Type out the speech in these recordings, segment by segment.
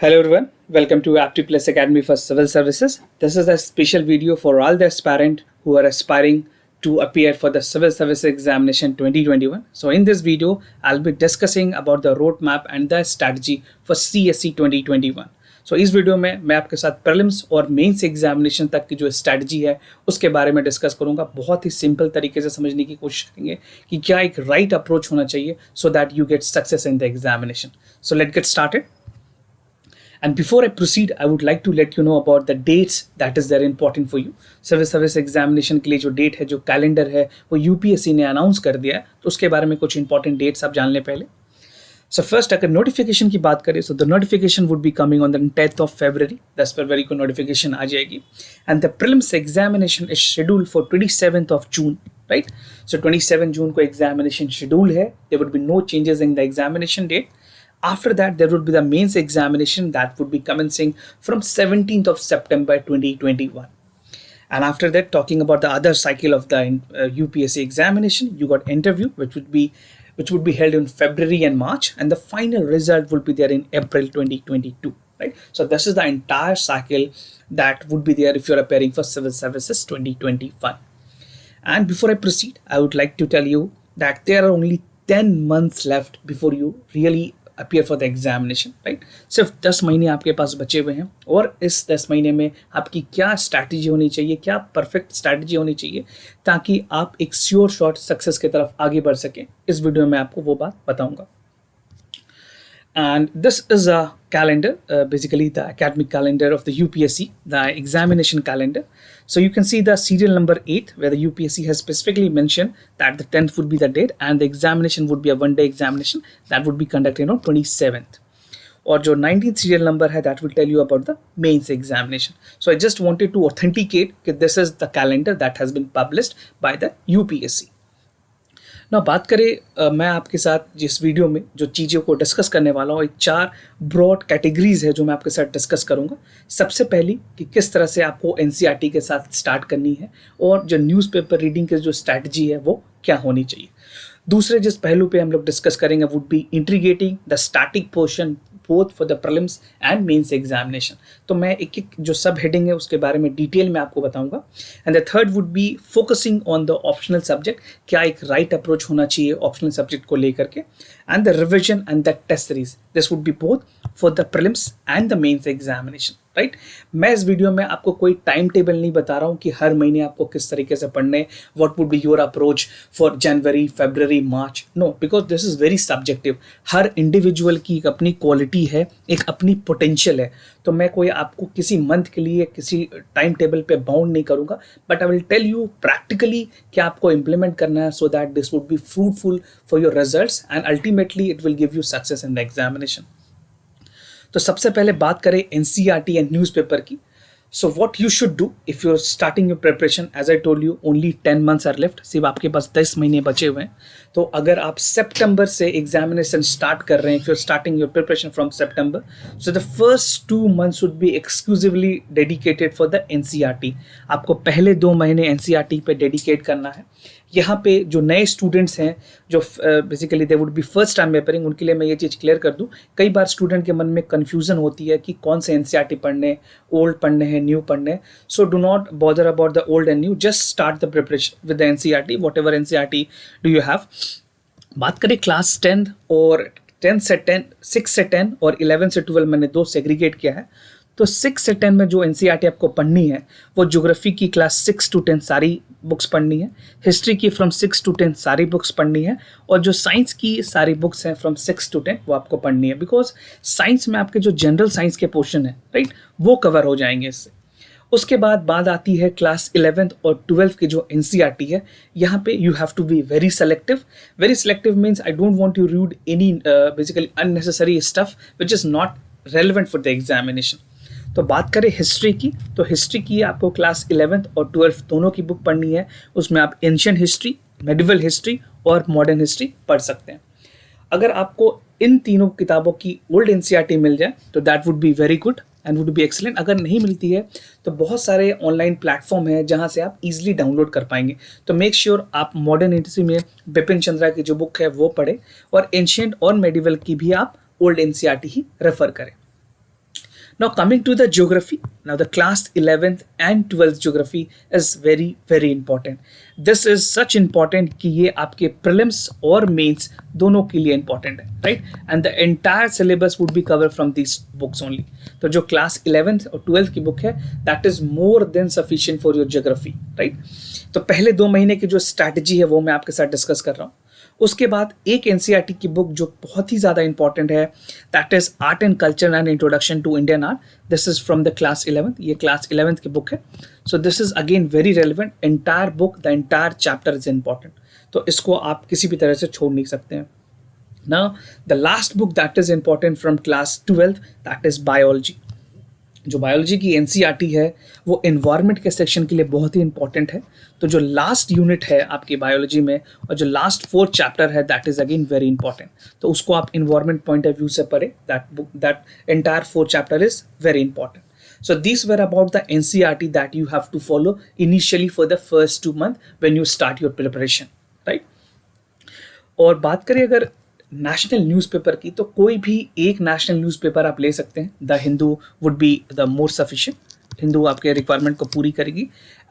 Hello everyone, welcome to Apti Plus Academy for Civil Services. This is a special video for all the aspirant who are aspiring to appear for the Civil Service Examination 2021. So in this video, I'll be discussing about the roadmap and the strategy for CSE 2021. So इस video में मैं आपके साथ prelims और mains examination तक की जो strategy है उसके बारे में डिस्कस करूंगा। बहुत ही सिंपल तरीके से समझने की कोशिश करेंगे कि क्या एक राइट अप्रोच होना चाहिए so that you get success in the examination. So let get started. And before I proceed, I would like to let you know about the dates that is very important for you. Civil Service Examination के लिए जो date है, जो calendar है, वो UPSC ने announce कर दिया है, तो उसके बारे में कुछ इंपॉर्टेंट डेट्स आप जान लें पहले। सो फर्स्ट अगर नोटिफिकेशन की बात करें, so the notification would be coming on the 10th of February। 10 फरवरी को नोटिफिकेशन आ जाएगी। And the prelims examination is schedule for 27th of June, right. So 27 जून को एग्जामिनेशन शेड्यूल है। There would be no changes in the examination date. After that, there would be the mains examination that would be commencing from 17th of September 2021. And after that, talking about the other cycle of the UPSC examination, you got interview, which would be held in February and March, and the final result will be there in April 2022. Right. So this is the entire cycle that would be there if you're appearing for Civil Services 2021. And before I proceed, I would like to tell you that there are only 10 months left before you really appear for the examination, right. सिर्फ 10 महीने आपके पास बचे हुए हैं और इस 10 महीने में आपकी क्या स्ट्रैटेजी होनी चाहिए, क्या परफेक्ट स्ट्रैटेजी होनी चाहिए ताकि आप एक श्योर शॉट सक्सेस की तरफ आगे बढ़ सकें। इस वीडियो में आपको वो बात बताऊंगा। And this is a calendar, basically the academic calendar of the UPSC, the examination calendar. So you can see the serial number 8 where the UPSC has specifically mentioned that the 10th would be the date and the examination would be a one-day examination that would be conducted on 27th. और जो 19th serial number है that will tell you about the mains examination. So I just wanted to authenticate that this is the calendar that has been published by the UPSC. ना बात करें मैं आपके साथ जिस वीडियो में जो चीज़ों को डिस्कस करने वाला हूँ, एक 4 ब्रॉड कैटेगरीज है जो मैं आपके साथ डिस्कस करूँगा। सबसे पहली कि किस तरह से आपको एनसीईआरटी के साथ स्टार्ट करनी है और जो न्यूज़पेपर रीडिंग की जो स्ट्रैटेजी है वो क्या होनी चाहिए। दूसरे जिस पहलू पे हम लोग डिस्कस करेंगे would be integrating the static portion both for the prelims and mains examination. तो मैं एक एक जो सब हेडिंग है उसके बारे में डिटेल में आपको बताऊंगा। And the third would be focusing on the optional subject, क्या एक राइट अप्रोच होना चाहिए ऑप्शनल सब्जेक्ट को लेकर के, and the revision and the test series. This would be both for the prelims and the mains examination, right. मैं इस video में आपको कोई टाइम टेबल नहीं बता रहा हूँ कि हर महीने आपको किस तरीके से पढ़ने, what would be your approach for January, February, March. No, because this is very subjective. हर इंडिविजुअल की एक अपनी क्वालिटी है, एक अपनी पोटेंशियल है। तो मैं कोई आपको किसी मंथ के लिए किसी टाइम टेबल पे बाउंड नहीं करूँगा, but I will tell you practically क्या आपको इंप्लीमेंट करना है so that this would be fruitful for your results and ultimately it will give you success in the examination. तो सबसे पहले बात करें एनसीईआरटी एंड न्यूज़पेपर की। So what you should do if you are starting your preparation, as I told you only 10 months are left. सिर्फ आपके पास 10 महीने बचे हुए हैं। तो अगर आप सितंबर से एग्जामिनेशन स्टार्ट कर रहे हैं, if you are starting your preparation from September, so the first 2 months would be exclusively dedicated for the NCERT. आपको पहले 2 महीने एनसीईआरटी पे डेडिकेट करना है। यहाँ पे जो नए स्टूडेंट्स हैं जो basically they would be first time papering, उनके लिए मैं ये चीज़ क्लियर कर दूँ। कई बार स्टूडेंट के मन में कन्फ्यूज़न होती है कि कौन से एनसीईआरटी पढ़ने, ओल्ड पढ़ने हैं, न्यू पढ़ने। So do not bother about the old and new, just start the preparation with the NCERT, what ever NCERT do you have. बात करें क्लास 10 और 10 से 10, 6 से 10 और 11 से 12 मैंने 2 सेग्रीगेट किया है। तो 6 से 10 में जो एनसीईआरटी आपको पढ़नी है वो ज्योग्राफी की क्लास 6 to 10 सारी बुक्स पढ़नी है, हिस्ट्री की फ्रॉम 6 to 10 सारी बुक्स पढ़नी है, और जो साइंस की सारी बुक्स हैं फ्रॉम 6 to 10 वो आपको पढ़नी है। बिकॉज साइंस में आपके जो जनरल साइंस के पोर्शन है, राइट, वो कवर हो जाएंगे इससे। उसके बाद बात आती है क्लास 11th और 12th की जो एनसीईआरटी है। यहाँ पे you have to be very selective. Very selective means I don't want to read any basically unnecessary stuff which is not relevant for the examination. तो बात करें हिस्ट्री की, तो हिस्ट्री की आपको क्लास 11th और 12th दोनों की बुक पढ़नी है। उसमें आप एंशिएंट हिस्ट्री, मेडिवल हिस्ट्री और मॉडर्न हिस्ट्री पढ़ सकते हैं। अगर आपको इन तीनों किताबों की ओल्ड एनसीईआरटी मिल जाए तो that would be very good and would be excellent. अगर नहीं मिलती है तो बहुत सारे ऑनलाइन प्लेटफॉर्म है जहाँ से आप इजीली डाउनलोड कर पाएंगे। तो मेक श्योर आप मॉडर्न हिस्ट्री में बिपिन चंद्रा की जो बुक है वो पढ़ें और एंशिएंट और मेडिवल की भी आप ओल्ड एनसीईआरटी ही रेफर करें। Now coming to the geography, now the class 11th and 12th geography is very very important. This is such important कि ये आपके prelims और mains दोनों के लिए important है, right? And the entire syllabus would be covered from these books only. तो जो class 11th और 12th की book है, that is more than sufficient for your geography, right? तो पहले 2 महीने की जो strategy है वो मैं आपके साथ discuss कर रहा हूँ. उसके बाद एक एनसीईआरटी की बुक जो बहुत ही ज़्यादा इंपॉर्टेंट है, that is art and culture and introduction to Indian art. This is from the class 11th. ये क्लास 11th की बुक है. So this is again very relevant. Entire book, the entire chapter is important. तो इसको आप किसी भी तरह से छोड़ नहीं सकते हैं. Now the last book that is important from class 12th, that is biology. जो बायोलॉजी की एनसीईआरटी है वो एनवायरनमेंट के सेक्शन के लिए बहुत ही इंपॉर्टेंट है. तो जो लास्ट यूनिट है आपकी बायोलॉजी में और जो लास्ट 4 चैप्टर है, that is again very important. तो उसको आप एनवायरनमेंट पॉइंट ऑफ व्यू से पढ़े. That entire 4 chapter is very important. So these were about the NCERT that you have to follow initially for the first 2 months when you start your preparation, right? और बात करें अगर national newspaper की, तो कोई भी एक नेशनल न्यूज़पेपर आप ले सकते हैं. The Hindu would be the more sufficient. Hindu आपके रिक्वायरमेंट को पूरी करेगी.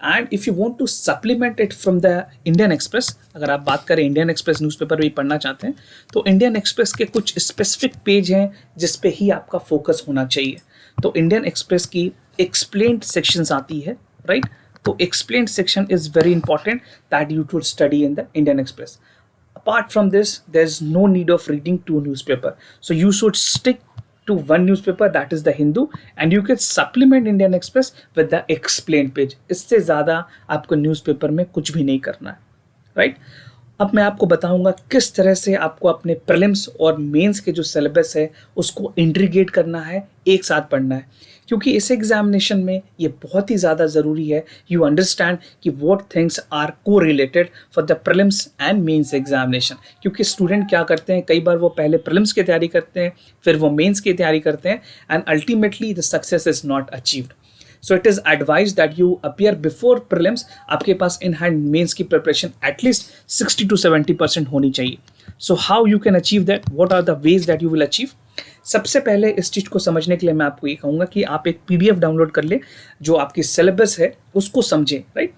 And if you want to supplement it from the Indian express, अगर आप बात करें इंडियन एक्सप्रेस न्यूज़पेपर भी पढ़ना चाहते हैं, तो इंडियन एक्सप्रेस के कुछ स्पेसिफिक पेज हैं जिस पे ही आपका फोकस होना चाहिए. तो इंडियन एक्सप्रेस की एक्सप्लेन्ड सेक्शंस आती है, राइट? तो explained section is very important that you should study in the Indian express. Apart from this, there's no need of reading 2 newspaper. So you should stick to 1 newspaper, that is the Hindu, and you can supplement Indian Express with the explained page. इससे ज़्यादा आपको newspaper में कुछ भी नहीं करना है, right? अब मैं आपको बताऊंगा किस तरह से आपको अपने प्रीलिम्स और मेंस के जो सिलेबस है उसको इंटीग्रेट करना है, एक साथ पढ़ना है. क्योंकि इस एग्जामिनेशन में ये बहुत ही ज़्यादा ज़रूरी है यू अंडरस्टैंड कि व्हाट थिंग्स आर को related for the prelims and mains examination. क्योंकि स्टूडेंट क्या करते हैं, कई बार वो पहले प्रीलिम्स की तैयारी करते हैं, फिर वो मेंस की तैयारी करते हैं, and ultimately the success is not achieved. So it is advised that you appear before prelims. आपके पास in hand mains की preparation at least 60 to 70% होनी चाहिए. So how you can achieve that? What are the ways that you will achieve? सबसे पहले इस चीज़ को समझने के लिए मैं आपको ये कहूँगा कि आप एक PDF डाउनलोड कर ले, जो आपकी सिलेबस है उसको समझें, right?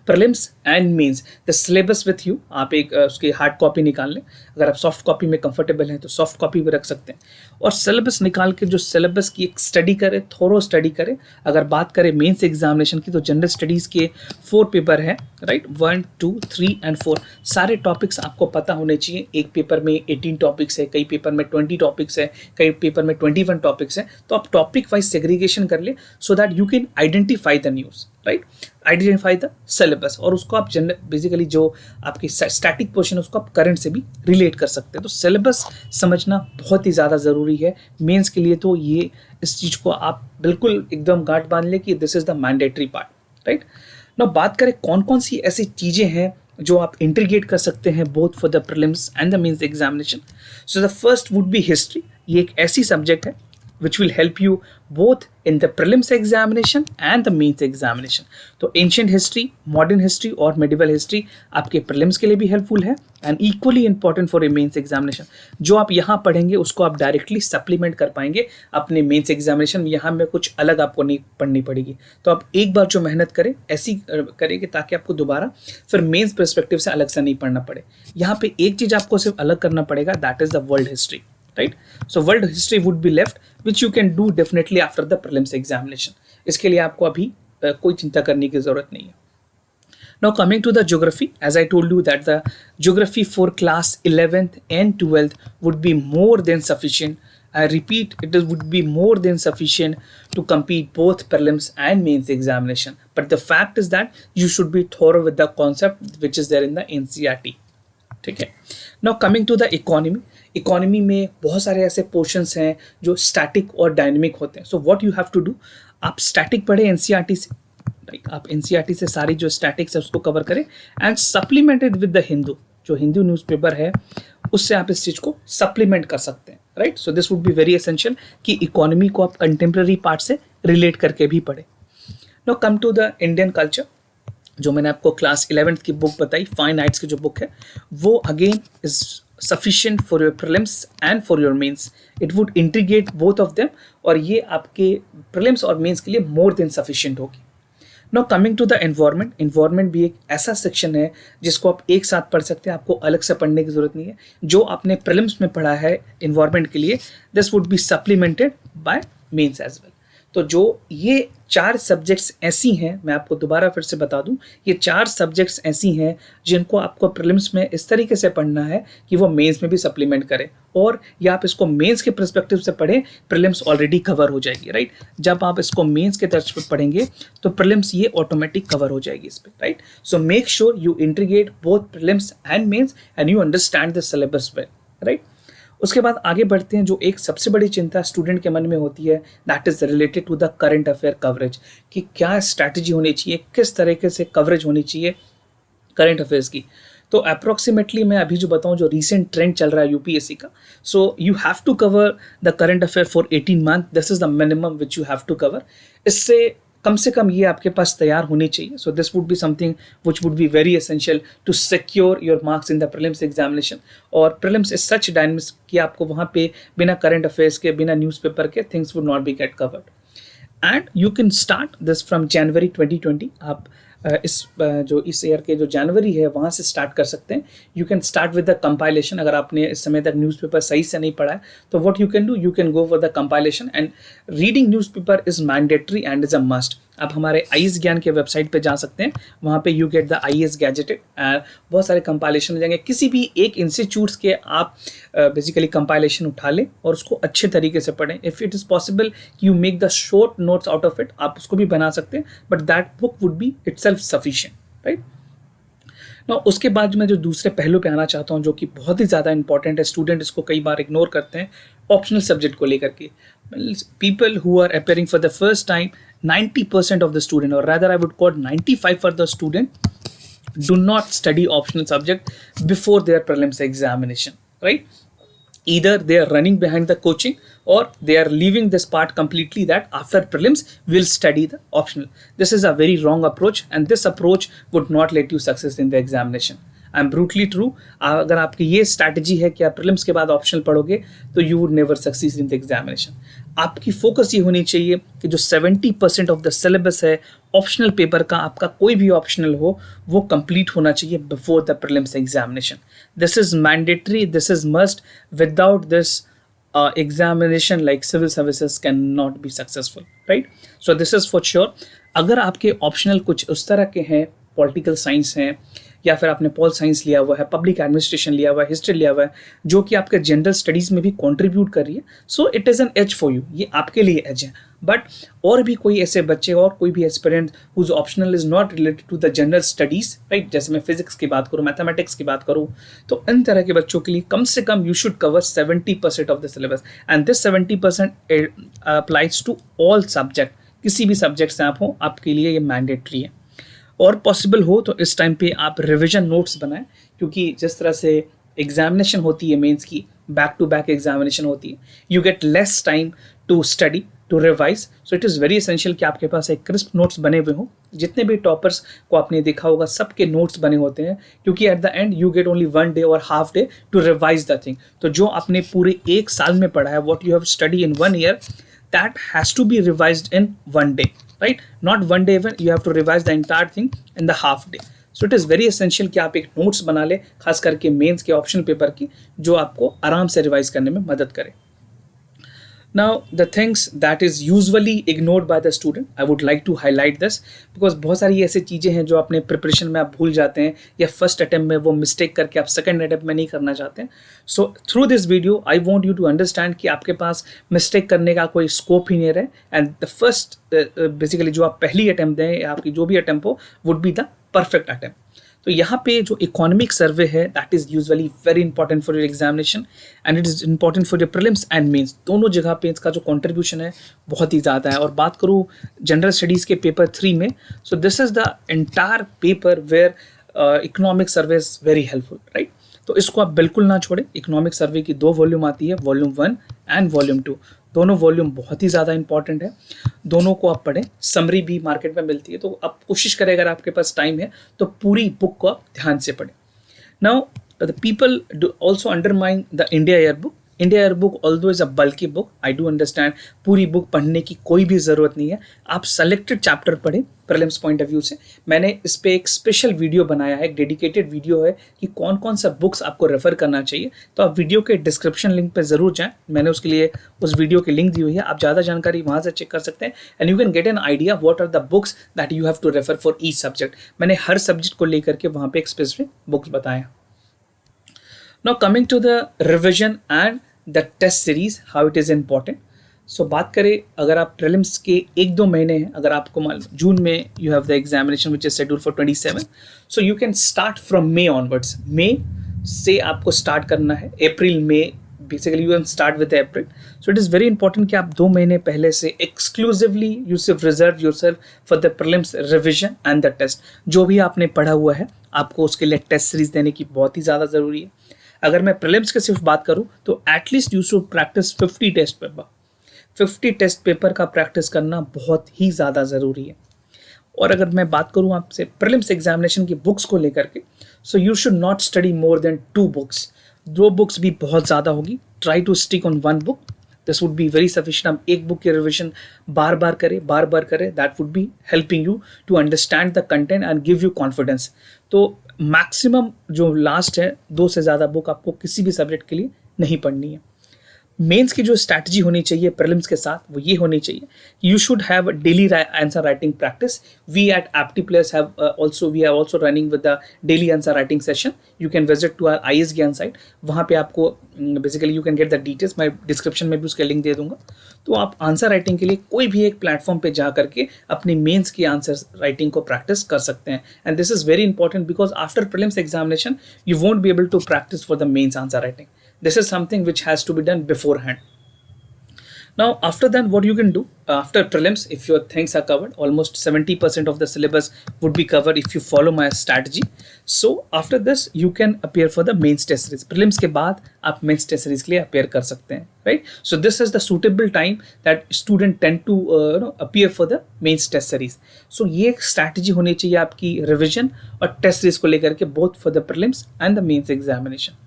Prelims and mains the syllabus with you. आप एक उसकी हार्ड कॉपी निकाल लें. अगर आप सॉफ्ट कॉपी में कंफर्टेबल हैं तो सॉफ्ट कॉपी भी रख सकते हैं. और सिलेबस निकाल के जो सिलेबस की एक स्टडी करें, थोरो स्टडी करें. अगर बात करें मेंस एग्जामिनेशन की, तो जनरल स्टडीज़ के 4 पेपर हैं, राइट? 1, 2, 3 एंड 4. सारे टॉपिक्स आपको पता होने चाहिए. एक पेपर में 18 टॉपिक्स है, कई पेपर में 20 टॉपिक्स है, कई पेपर में 21 टॉपिक्स हैं. तो आप टॉपिक वाइज सेग्रीगेशन कर ले so that you can identify the news, right? Identify the syllabus. और उसको आप जनरल बेसिकली जो आपकी स्टैटिक पोर्शन है उसको आप करंट से भी रिलेट कर सकते हैं. तो सिलेबस समझना बहुत ही ज़्यादा ज़रूरी है मेंस के लिए. तो ये इस चीज़ को आप बिल्कुल एकदम गांठ बांध लें कि this is the mandatory part, right? ना बात करें कौन कौन सी ऐसी चीज़ें हैं जो आप इंटीग्रेट कर सकते हैं both for the prelims and the mains examination. So the first would be history. ये एक ऐसी सब्जेक्ट है which will help you both in the prelims examination and the mains examination. तो ancient history, modern history और medieval history आपके prelims के लिए भी helpful है and equally important for a mains examination. जो आप यहाँ पढ़ेंगे उसको आप directly supplement कर पाएंगे अपने mains examination में. यहाँ में कुछ अलग आपको नहीं पढ़नी पड़ेगी. तो आप एक बार जो मेहनत करें ऐसी करें कि ताकि आपको दोबारा फिर mains perspective से अलग से नहीं पढ़ना पड़े. यहाँ पे एक चीज़ आपको सिर्फ अलग करना पड़ेगा, that is the world history. Right? So world history would be left, which you can do definitely after the prelims examination. इसके लिए आपको अभी कोई चिंता करने की ज़रूरत नहीं है. Now coming to the geography, as I told you that the geography for class 11th and 12th would be more than sufficient. I repeat, would be more than sufficient to compete both prelims and mains examination. But the fact is that you should be thorough with the concept which is there in the NCERT. ठीक है. Now coming to the economy. Economy में बहुत सारे ऐसे portions हैं जो static और dynamic होते हैं. So what you have to do, आप स्टैटिक पढ़े एनसीईआरटी से, राइट? आप एनसीईआरटी से सारी जो स्टैटिक्स है उसको कवर करें and supplemented with the Hindu. जो हिंदू न्यूज़पेपर है उससे आप इस चीज़ को सप्लीमेंट कर सकते हैं, right? So this would be very essential कि इकोनॉमी को आप कंटेम्प्रेरी पार्ट से रिलेट करके भी पढ़े. Now come to the Indian culture. जो मैंने आपको क्लास 11th की बुक बताई, फाइन आर्ट्स की जो बुक है, वो again is sufficient for your prelims and for your mains. It would integrate both of them और ये आपके prelims और mains के लिए more than sufficient होगी. Now coming to the environment, environment भी एक ऐसा सेक्शन है जिसको आप एक साथ पढ़ सकते हैं, आपको अलग से पढ़ने की जरूरत नहीं है. जो आपने प्रीलिम्स में पढ़ा है एनवायरनमेंट के लिए, this would be supplemented by mains as well. तो जो ये 4 सब्जेक्ट्स ऐसी हैं, मैं आपको दोबारा फिर से बता दूं, ये 4 सब्जेक्ट्स ऐसी हैं जिनको आपको प्रीलिम्स में इस तरीके से पढ़ना है कि वो मेंस में भी सप्लीमेंट करे, और या आप इसको मेंस के पर्सपेक्टिव से पढ़ें, प्रीलिम्स ऑलरेडी कवर हो जाएगी, राइट. जब आप इसको मेंस के तर्ज पर पढ़ेंगे तो प्रीलिम्स ये ऑटोमेटिक कवर हो जाएगी इस पर, right. So make sure you integrate both prelims and mains and you understand the syllabus well, right. उसके बाद आगे बढ़ते हैं. जो एक सबसे बड़ी चिंता स्टूडेंट के मन में होती है, that is related to the current affair coverage, कि क्या स्ट्रैटेजी होनी चाहिए, किस तरीके से कवरेज होनी चाहिए करंट अफेयर्स की. तो अप्रॉक्सीमेटली मैं अभी जो बताऊं, जो रीसेंट ट्रेंड चल रहा है यूपीएससी का, so you have to cover the current affair for 18 month. This is the minimum which you have to cover. इससे कम से कम ये आपके पास तैयार होनी चाहिए. So this would be something which would be very essential to secure your marks in the prelims examination. और prelims is such dynamics कि आपको वहाँ पे बिना करंट अफेयर्स के, बिना न्यूज़पेपर के, things would not be get covered. And you can start this from January 2020. आप इस ईयर के जो जनवरी है वहाँ से स्टार्ट कर सकते हैं. You can start with the compilation. अगर आपने इस समय तक न्यूज़पेपर सही से नहीं पढ़ा है तो what you can do, you can go for the compilation. And reading newspaper is mandatory and is a must. आप हमारे आईएएस ज्ञान के वेबसाइट पे जा सकते हैं, वहाँ पे you get the IAS gazetted, बहुत सारे कंपाइलेशन मिल जाएंगे. किसी भी एक इंस्टीट्यूट्स के आप बेसिकली कंपाइलेशन उठा लें और उसको अच्छे तरीके से पढ़ें. If it is possible you make the short notes out of it, आप उसको भी बना सकते हैं, but that book would be itself sufficient, right. ना उसके बाद मैं जो दूसरे पहलू पे आना चाहता हूँ, जो कि बहुत ही ज़्यादा इंपॉर्टेंट है, स्टूडेंट इसको कई बार इग्नोर करते हैं, ऑप्शनल सब्जेक्ट को लेकर के. People who are appearing for the first time, 90% of the student, or rather I would quote 95 for the student, do not study optional subject before their prelims examination, right. Either they are running behind the coaching or they are leaving this part completely, that after prelims we'll study the optional. This is a very wrong approach, and this approach would not let you success in the examination. I am brutally true. अगर आपकी ये strategy है कि आप prelims के बाद optional पढ़ोगे तो you would never succeed in the examination. आपकी फोकस ये होनी चाहिए कि जो 70% ऑफ द सिलेबस है ऑप्शनल पेपर का, आपका कोई भी ऑप्शनल हो, वो कंप्लीट होना चाहिए before the prelims examination. This is mandatory, this is must. Without this examination like civil services cannot be successful, right. So this is for sure. अगर आपके ऑप्शनल कुछ उस तरह के हैं, पॉलिटिकल साइंस हैं, या फिर आपने पॉल साइंस लिया हुआ है, पब्लिक एडमिनिस्ट्रेशन लिया हुआ है, हिस्ट्री लिया हुआ है, जो कि आपके जनरल स्टडीज़ में भी कंट्रीब्यूट कर रही है, so it is an edge for you. ये आपके लिए एज है. बट और भी कोई ऐसे बच्चे और कोई भी aspirant whose optional is not related to the general studies, right, जैसे मैं फिजिक्स की बात करूँ, मैथमेटिक्स की बात करूँ, तो इन तरह के बच्चों के लिए कम से कम you should cover 70% of the syllabus. And this 70% applies to all subject. किसी भी सब्जेक्ट से आप हो, आपके लिए ये मैंडेटरी है. और पॉसिबल हो तो इस टाइम पे आप रिवीजन नोट्स बनाएं, क्योंकि जिस तरह से एग्जामिनेशन होती है मेंस की, बैक टू बैक एग्जामिनेशन होती है, you get less time to study, to revise. So it is very essential कि आपके पास एक क्रिस्प नोट्स बने हुए हों. जितने भी टॉपर्स को आपने देखा होगा, सबके नोट्स बने होते हैं, क्योंकि at the end you get only 1 day और half day to revise the thing. तो जो आपने पूरे एक साल में पढ़ा है, what you have study in 1 year, that has to be revised in 1 day, right, not 1 day even, you have to revise the entire thing in the half day. So it is very essential कि आप एक notes बना ले, खास करके mains के optional paper की, जो आपको आराम से रिवाइज करने में मदद करे. Now, the things that is usually ignored by the student, I would like to highlight this because बहुत सारी ऐसी चीज़ें हैं जो अपने प्रिपरेशन में आप भूल जाते हैं, या फर्स्ट अटैम्प्ट में वो मिस्टेक करके आप सेकंड अटैम्प्ट में नहीं करना चाहते हैं. So through this video I want you to understand कि आपके पास मिस्टेक करने का कोई स्कोप ही नहीं रहे. एंड द फर्स्ट बेसिकली जो आप पहली अटैम्प्ट दें, या आपकी जो भी अटैम्प्ट हो, would be the perfect attempt. तो यहाँ पे जो इकोनॉमिक सर्वे है, that is usually very important for your examination, and it is important for your prelims and mains. दोनों जगह पे इसका जो कंट्रीब्यूशन है बहुत ही ज़्यादा है. और बात करूँ जनरल स्टडीज़ के पेपर 3 में, so this is the entire paper where economic survey is very helpful, right. तो इसको आप बिल्कुल ना छोड़ें. इकोनॉमिक सर्वे की 2 वॉल्यूम आती है, वॉल्यूम 1 एंड वॉल्यूम 2. दोनों वॉल्यूम बहुत ही ज़्यादा इंपॉर्टेंट है, दोनों को आप पढ़ें. समरी भी मार्केट में मिलती है, तो आप कोशिश करें, अगर आपके पास टाइम है तो पूरी बुक को आप ध्यान से पढ़ें. Now the people do also undermine the India Yearbook. India year book although is a बल्कि बुक, आई डू अंडरस्टैंड, पूरी बुक पढ़ने की कोई भी ज़रूरत नहीं है, आप सेलेक्टेड चैप्टर पढ़ें प्रीलिम्स पॉइंट ऑफ व्यू से। मैंने इस पर एक स्पेशल वीडियो बनाया है, एक डेडिकेटेड वीडियो है कि कौन कौन सा बुक्स आपको रेफर करना चाहिए, तो आप वीडियो के डिस्क्रिप्शन लिंक पर ज़रूर जाएं, मैंने उसके लिए उस वीडियो की लिंक दी हुई है, आप ज़्यादा जानकारी वहाँ से चेक कर सकते हैं and you can get an idea what are the books that you have to refer for each subject. मैंने हर सब्जेक्ट को लेकर के वहाँ पे एक स्पेसिफिक बुक्स बताया। Now coming to the revision and the test series, how it is important. So बात करें, अगर आप प्रीलिम्स के 1-2 महीने हैं, अगर आपको मान जून में you have the examination which is schedule for 27, so you can start from May onwards. May से आपको स्टार्ट करना है, अप्रैल में basically you can start with April. So it is very important कि आप 2 महीने पहले से एक्सक्लूसिवली यू सिर्फ reserve yourself for the prelims revision and the test. जो भी आपने पढ़ा हुआ है आपको उसके लिए टेस्ट सीरीज देने की बहुत ही ज़्यादा ज़रूरी है। अगर मैं प्रीलिम्स की सिर्फ बात करूं तो at least you should practice 50 test paper. 50 test paper का प्रैक्टिस करना बहुत ही ज़्यादा ज़रूरी है। और अगर मैं बात करूं आपसे प्रीलिम्स एग्जामिनेशन की बुक्स को लेकर के, so you should not study more than 2 books. 2 books भी बहुत ज़्यादा होगी, try to stick on 1 book, this would be very sufficient. हम एक बुक की रिविजन बार बार करें, that would be helping you to understand the content and give you confidence. तो मैक्सिमम जो लास्ट है 2 से ज़्यादा बुक आपको किसी भी सब्जेक्ट के लिए नहीं पढ़नी है। मेंस की जो स्ट्रैटेजी होनी चाहिए प्रीलिम्स के साथ वो ये होनी चाहिए, you should have daily answer writing practice. We at एप्टी+ have also running with the daily answer writing session. You can visit to our IAS Gyan site, वहाँ पे आपको basically you can get the details, मैं description में भी उसका link दे दूंगा। तो आप आंसर राइटिंग के लिए कोई भी एक प्लेटफॉर्म पे जा करके अपनी मेंस की आंसर राइटिंग को प्रैक्टिस कर सकते हैं and this is very important because after prelims examination you won't be able to practice for the mains answer writing. This is something which has to be done beforehand. Now, after that, what you can do after prelims, if your things are covered, almost 70% of the syllabus would be covered if you follow my strategy. So, after this, you can appear for the mains test series. Prelims के बाद आप mains test series के लिए appear कर सकते हैं, right? So, this is the suitable time that student tend to appear for the mains test series. So, ये एक strategy होनी चाहिए आपकी revision और test series को लेकर के both for the prelims and the mains examination.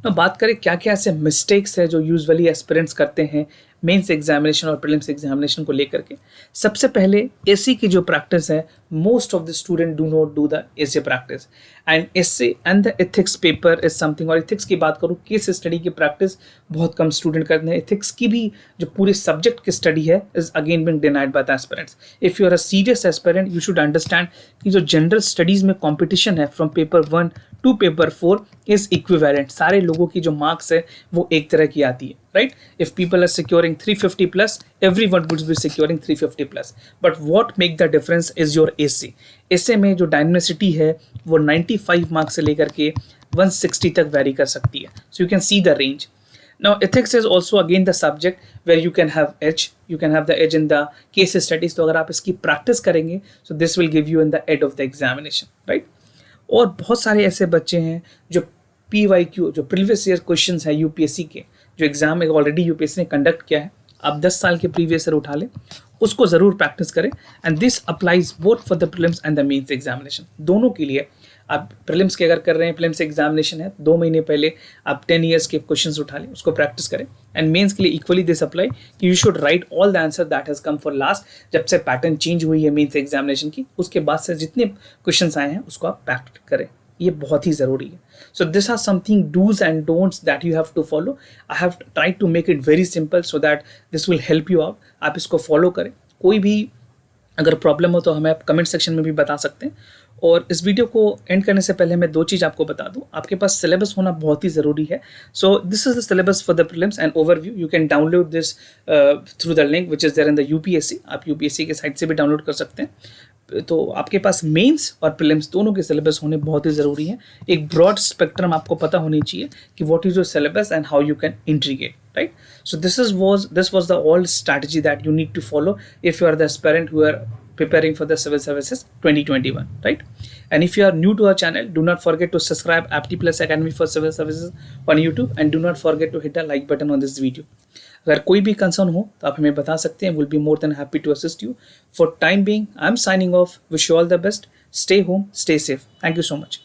तो बात करें क्या क्या ऐसे मिस्टेक्स है जो यूजुअली एस्पिरेंट्स करते हैं मेंस एग्जामिनेशन और प्रीलिम्स एग्जामिनेशन को लेकर के। सबसे पहले एसी की जो प्रैक्टिस है, most of the student do not do the essay practice and essay and the ethics paper is something. और एथिक्स की बात करूँ, केस स्टडी की प्रैक्टिस बहुत कम स्टूडेंट करते हैं। एथिक्स की भी जो पूरे सब्जेक्ट की स्टडी है is again being denied by the aspirants. If you are a serious aspirant you should understand कि जो जनरल स्टडीज में कॉम्पिटिशन है from paper 1 to paper 4 is equivalent. सारे लोगों की जो मार्क्स है वो एक तरह की आती है, right? If people are securing 350+, everyone would be securing 350+. But what make the difference is your essay. essay में जो डायनेमिसिटी है वो 95 मार्क्स से लेकर के 160 तक वेरी कर सकती है. So you can see the range. Now ethics is also again the subject where you can have edge. You can have the edge in the case studies. तो अगर आप इसकी प्रैक्टिस करेंगे so this will give you in the edge of the examination, right? और बहुत सारे ऐसे बच्चे हैं जो PYQ जो प्रीवियस ईयर क्वेश्चंस है यूपीएससी के, जो एग्जाम ऑलरेडी यूपीएससी ने कंडक्ट किया है, आप 10 साल के प्रीवियस ईयर उठा लें, उसको ज़रूर प्रैक्टिस करें and this applies both for the prelims and the mains examination. दोनों के लिए आप प्रीलिम्स के अगर कर रहे हैं, प्रीलिम्स एग्जामिनेशन है, 2 महीने पहले आप 10 ईयर्स के क्वेश्चंस उठा लें, उसको प्रैक्टिस करें. एंड मेंस के लिए इक्वली दिस अप्लाई कि you should write all the answer that has come for last. जब से पैटर्न चेंज हुई है मेंस एग्जामिनेशन की, उसके बाद से जितने क्वेश्चन आए हैं उसको आप प्रैक्टिस करें. ये बहुत ही ज़रूरी है. So this are something dos and don'ts that you have to follow. I have tried to make it very simple so that this will help you out. आप इसको फॉलो करें. कोई भी अगर प्रॉब्लम हो तो हमें आप कमेंट सेक्शन में भी बता सकते हैं. और इस वीडियो को एंड करने से पहले मैं 2 चीज़ आपको बता दूं. आपके पास सिलेबस होना बहुत ही ज़रूरी है. So this is the syllabus for the prelims and overview. You can download this through the link which is there in the UPSC. आप यूपीएससी के साइट से भी डाउनलोड कर सकते हैं. तो आपके पास मेंस और प्रीलिम्स दोनों के सिलेबस होने बहुत ही ज़रूरी है. एक ब्रॉड स्पेक्ट्रम आपको पता होनी चाहिए कि what is your syllabus and how you can integrate, right? So this was the all strategy that you need to follow if you are the aspirant who are preparing for the civil services 2021, right? And if you are new to our channel, do not forget to subscribe Apti+ Academy for Civil Services on YouTube and do not forget to hit the like button on this video. अगर कोई भी concern हो तो आप हमें बता सकते हैं. We'll be more than happy to assist you. For time being, I'm signing off. Wish you all the best. Stay home, stay safe. Thank you so much.